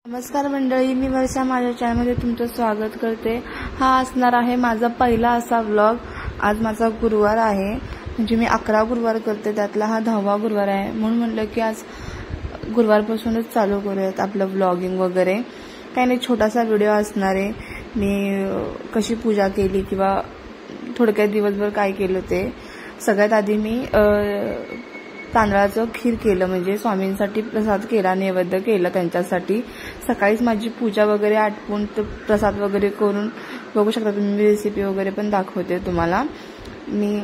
नमस्कार मंडळी, मी वर्षा माझ्या चॅनलमध्ये तुमचं स्वागत करते। हा असणार आहे माझा पहिला असा व्लॉग। आज माझा गुरुवार आहे, म्हणजे मी 11 गुरुवार करते, त्यातला हा 10वा गुरुवार आहे। म्हणून म्हटलं की आज गुरुवारपासूनच चालू करूयात आपलं व्लॉगिंग वगैरे। काही नाही, छोटासा व्हिडिओ असणार आहे। मी कशी पूजा केली किंवा थोडक्यात दिवसभर काय केलं ते। सगळ्यात आधी मी तांदळाचं खीर केलं, म्हणजे स्वामींसाठी प्रसाद केला, नैवेद्य केलं त्यांच्यासाठी। सकाळीच माझी पूजा वगैरे आटपून प्रसाद वगैरे करून बघू शकता तुम्ही, मी रेसिपी वगैरे पण दाखवते तुम्हाला। मी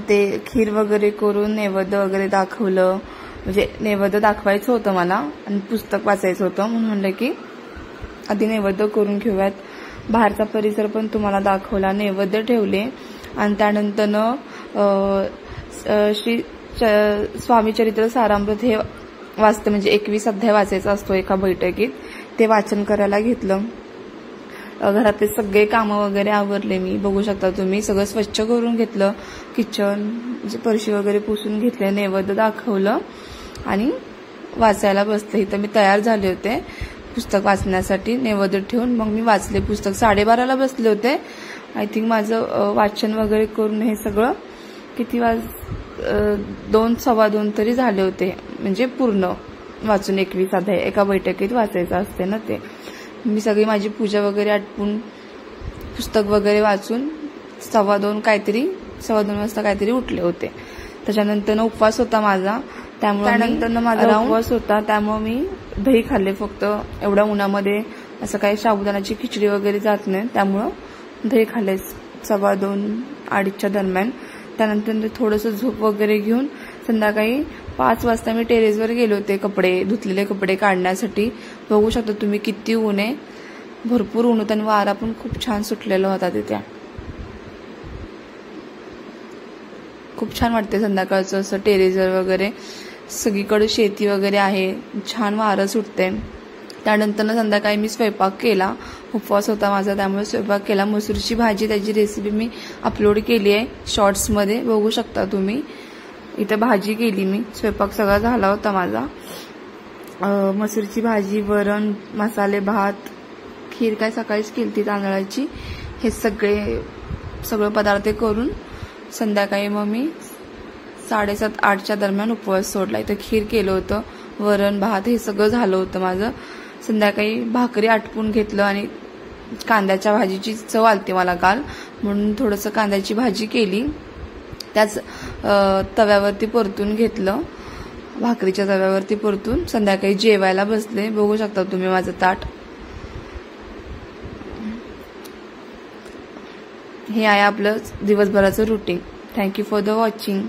ते खीर वगैरे करून नैवेद्य वगैरे दाखवलं, म्हणजे नैवेद्य दाखवायचं होतं मला आणि पुस्तक वाचायचं होतं, म्हणून म्हणलं की आधी नैवेद्य करून घेऊयात। बाहेरचा परिसर पण तुम्हाला दाखवला, नैवेद्य ठेवले आणि त्यानंतर श्री स्वामी चरित्र सारामृत हे वाचते, म्हणजे 21 अध्याय वाचायचा असतो एका बैठकीत, ते वाचन करायला घेतलं। घरातले सगळे कामं वगैरे आवरले मी, बघू शकता तुम्ही। सगळं स्वच्छ करून घेतलं, किचन म्हणजे फरशी वगैरे पुसून घेतले, नैवेद्य दाखवलं आणि वाचायला बसले। इथं मी तयार झाले होते पुस्तक वाचण्यासाठी, नैवेद्य ठेवून मग मी वाचले पुस्तक। 12:30ला बसले होते। आय थिंक माझं वाचन वगैरे करून हे सगळं किती 2 सव्वा 2 तरी झाले होते, म्हणजे पूर्ण वाचून 21 अध्याय एका बैठकीत वाचायचं असते ना ते। मी सगळी माझी पूजा वगैरे आटपून पुस्तक वगैरे वाचून 2:15 काहीतरी 2:15 वाजता काहीतरी उठले होते। त्याच्यानंतर उपवास होता माझा, त्यामुळे माझा उपवास होता, त्यामुळे मी दही खाल्ले फक्त। एवढ्या उन्हामध्ये असं काही साबुदाण्याची खिचडी वगैरे जात नाही, त्यामुळं दही खाल्ले 2:15 2:30च्या दरम्यान। त्यानंतर थोडंसं झोप वगैरे घेऊन संध्याकाळी 5 वाजता मी टेरेसवर गेले होते कपडे, धुतलेले कपडे काढण्यासाठी। बघू शकता तुम्ही किती ऊन आहे, भरपूर ऊन होतं आणि वारा पण खूप छान सुटलेला होता तिथे। खूप छान वाटते संध्याकाळचं असं टेरेसवर वगैरे, सगळीकडे शेती वगैरे आहे, छान वारं सुटते। त्यानंतर संध्याकाळी मी स्वयंपाक केला, उपवास होता माझा त्यामुळे स्वयंपाक केला। मसूरची भाजी, त्याची रेसिपी मी अपलोड केली आहे शॉर्ट्समध्ये, बघू शकता तुम्ही। इथं भाजी केली मी, स्वयंपाक सगळा झाला होता माझा। मसूरची भाजी, वरण, मसाले भात, खीर काय सकाळीच केली तांदळाची। हे सगळं पदार्थ करून संध्याकाळी मग मी 7:30 8च्या दरम्यान उपवास सोडला। इथं खीर केलं होतं, वरण भात हे सगळं झालं होतं माझं। संध्याकाळी भाकरी आटपून घेतलं आणि कांद्याच्या भाजीची चव आलती मला काल, म्हणून थोडंसं कांद्याची भाजी केली, त्याच तव्यावरती परतून घेतलं, भाकरीच्या तव्यावरती परतून संध्याकाळी जेवायला बसले। बघू शकता तुम्ही माझं ताट। हे आहे आपलं दिवसभराचं routine. Thank you for the watching.